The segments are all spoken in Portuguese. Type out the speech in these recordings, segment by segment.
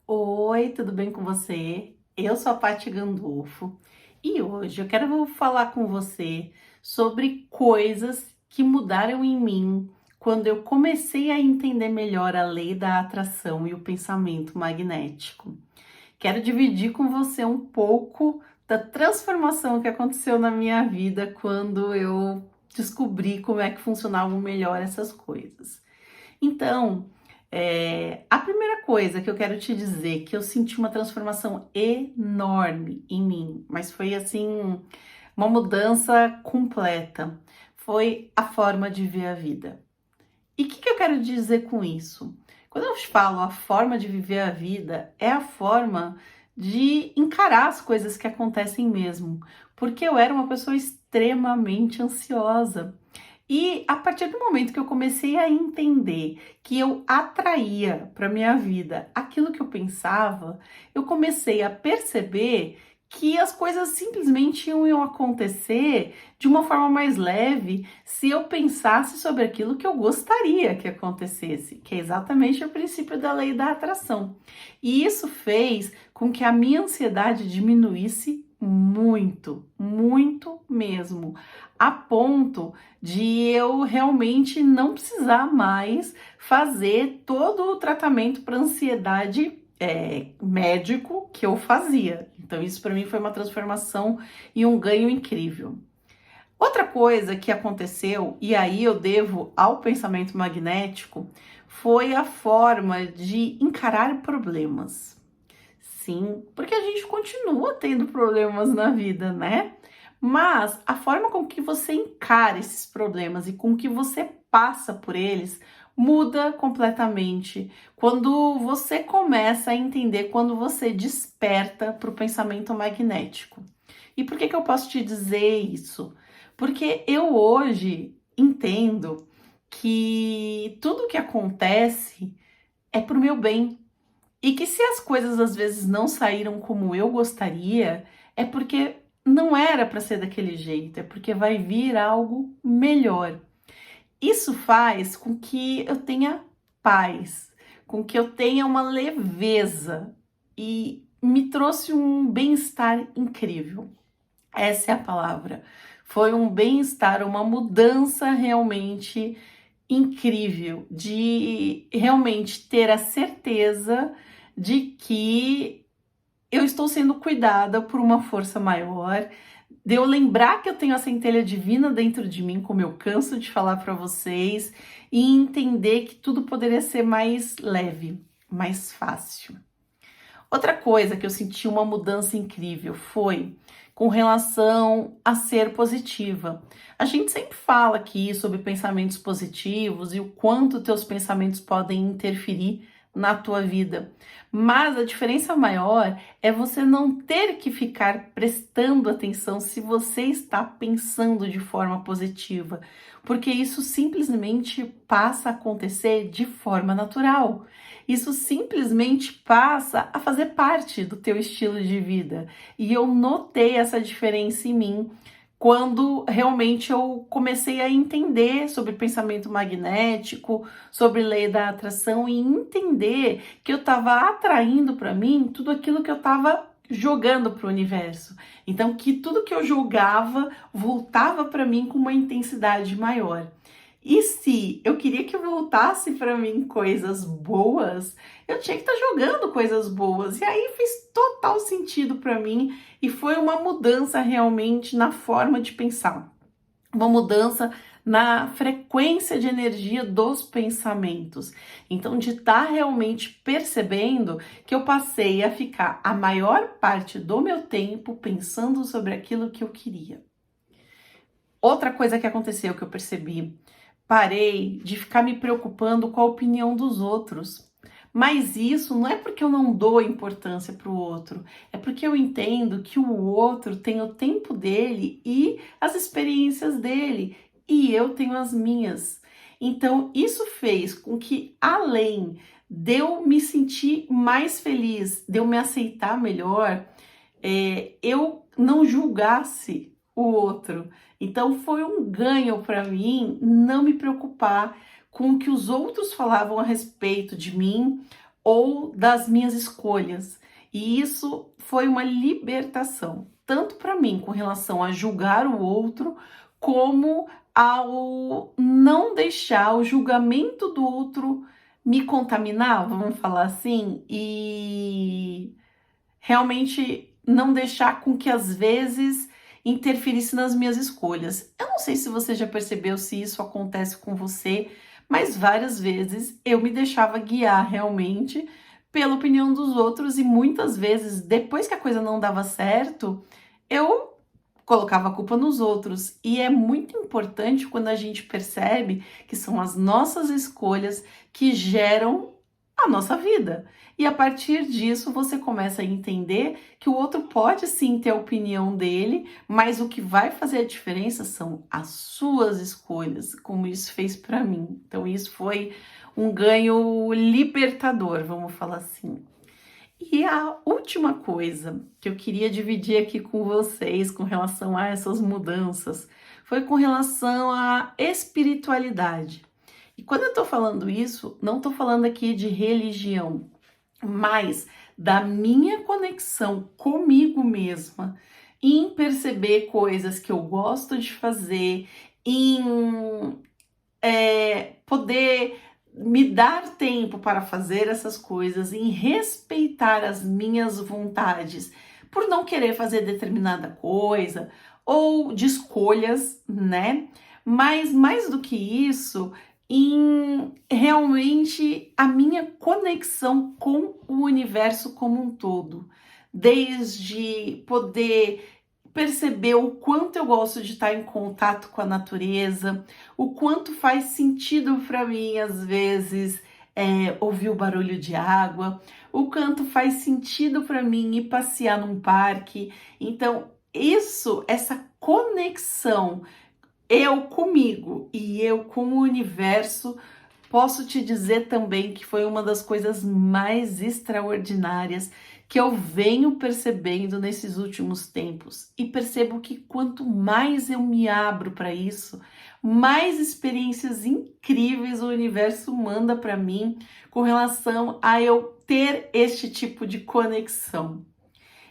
Oi, tudo bem com você? Eu sou a Paty Gandolfo e hoje eu quero falar com você sobre coisas que mudaram em mim quando eu comecei a entender melhor a lei da atração e o pensamento magnético. Quero dividir com você um pouco da transformação que aconteceu na minha vida quando eu descobri como é que funcionavam melhor essas coisas. Então, a primeira coisa que eu quero te dizer que eu senti uma transformação enorme em mim, mas foi assim, uma mudança completa, foi a forma de ver a vida. E o que eu quero dizer com isso? Quando eu falo a forma de viver a vida, é a forma de encarar as coisas que acontecem mesmo, porque eu era uma pessoa extremamente ansiosa. E a partir do momento que eu comecei a entender que eu atraía para minha vida aquilo que eu pensava, eu comecei a perceber que as coisas simplesmente iam acontecer de uma forma mais leve se eu pensasse sobre aquilo que eu gostaria que acontecesse, que é exatamente o princípio da lei da atração. E isso fez com que a minha ansiedade diminuísse muito, muito mesmo, a ponto de eu realmente não precisar mais fazer todo o tratamento para ansiedade médico que eu fazia. Então, isso para mim foi uma transformação e um ganho incrível. Outra coisa que aconteceu, e aí eu devo ao pensamento magnético, foi a forma de encarar problemas. Sim, porque a gente continua tendo problemas na vida, né? Mas a forma com que você encara esses problemas e com que você passa por eles muda completamente quando você começa a entender, quando você desperta para o pensamento magnético. E por que eu posso te dizer isso? Porque eu hoje entendo que tudo que acontece é para o meu bem. E que se as coisas às vezes não saíram como eu gostaria, é porque não era para ser daquele jeito, é porque vai vir algo melhor. Isso faz com que eu tenha paz, com que eu tenha uma leveza e me trouxe um bem-estar incrível. Essa é a palavra. Foi um bem-estar, uma mudança realmente incrível de realmente ter a certeza de que eu estou sendo cuidada por uma força maior, de eu lembrar que eu tenho a centelha divina dentro de mim, como eu canso de falar para vocês, e entender que tudo poderia ser mais leve, mais fácil. Outra coisa que eu senti uma mudança incrível foi com relação a ser positiva. A gente sempre fala aqui sobre pensamentos positivos e o quanto teus pensamentos podem interferir na tua vida. Mas a diferença maior é você não ter que ficar prestando atenção se você está pensando de forma positiva, porque isso simplesmente passa a acontecer de forma natural. Isso simplesmente passa a fazer parte do teu estilo de vida. E eu notei essa diferença em mim quando realmente eu comecei a entender sobre pensamento magnético, sobre lei da atração e entender que eu estava atraindo para mim tudo aquilo que eu estava jogando para o universo. Então, que tudo que eu jogava voltava para mim com uma intensidade maior. E se eu queria que voltasse para mim coisas boas, eu tinha que estar jogando coisas boas. E aí fez total sentido para mim e foi uma mudança realmente na forma de pensar. Uma mudança na frequência de energia dos pensamentos. Então, de estar realmente percebendo que eu passei a ficar a maior parte do meu tempo pensando sobre aquilo que eu queria. Outra coisa que aconteceu que eu percebi, parei de ficar me preocupando com a opinião dos outros. Mas isso não é porque eu não dou importância para o outro, é porque eu entendo que o outro tem o tempo dele e as experiências dele, e eu tenho as minhas. Então, isso fez com que, além de eu me sentir mais feliz, de eu me aceitar melhor, eu não julgasse o outro. Então foi um ganho para mim não me preocupar com o que os outros falavam a respeito de mim ou das minhas escolhas. E isso foi uma libertação, tanto para mim com relação a julgar o outro, como ao não deixar o julgamento do outro me contaminar, vamos falar assim, e realmente não deixar com que às vezes interferisse nas minhas escolhas. Eu não sei se você já percebeu se isso acontece com você, mas várias vezes eu me deixava guiar realmente pela opinião dos outros e muitas vezes, depois que a coisa não dava certo, eu colocava a culpa nos outros. E é muito importante quando a gente percebe que são as nossas escolhas que geram a nossa vida. E a partir disso você começa a entender que o outro pode sim ter a opinião dele, mas o que vai fazer a diferença são as suas escolhas, como isso fez para mim. Então isso foi um ganho libertador, vamos falar assim. E a última coisa que eu queria dividir aqui com vocês com relação a essas mudanças foi com relação à espiritualidade. E quando eu tô falando isso, não tô falando aqui de religião, mas da minha conexão comigo mesma, em perceber coisas que eu gosto de fazer, em poder me dar tempo para fazer essas coisas, em respeitar as minhas vontades, por não querer fazer determinada coisa, ou de escolhas, né? Mas mais do que isso, em realmente a minha conexão com o universo como um todo, desde poder perceber o quanto eu gosto de estar em contato com a natureza, o quanto faz sentido para mim, às vezes, ouvir o barulho de água, o quanto faz sentido para mim ir passear num parque. Então, essa conexão, eu comigo e eu com o universo, posso te dizer também que foi uma das coisas mais extraordinárias que eu venho percebendo nesses últimos tempos. E percebo que quanto mais eu me abro para isso, mais experiências incríveis o universo manda para mim com relação a eu ter este tipo de conexão.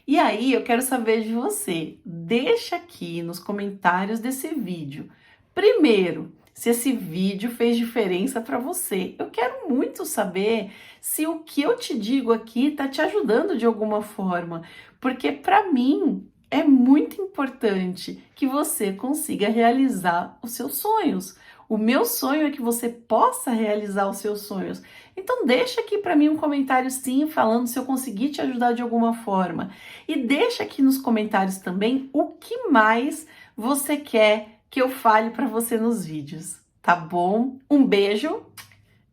E aí eu quero saber de você. Deixa aqui nos comentários desse vídeo. Primeiro, se esse vídeo fez diferença para você. Eu quero muito saber se o que eu te digo aqui está te ajudando de alguma forma, porque para mim é muito importante que você consiga realizar os seus sonhos. O meu sonho é que você possa realizar os seus sonhos. Então deixa aqui para mim um comentário sim, falando se eu conseguir te ajudar de alguma forma. E deixa aqui nos comentários também o que mais você quer que eu fale para você nos vídeos, tá bom? Um beijo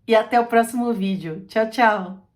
e até o próximo vídeo. Tchau, tchau!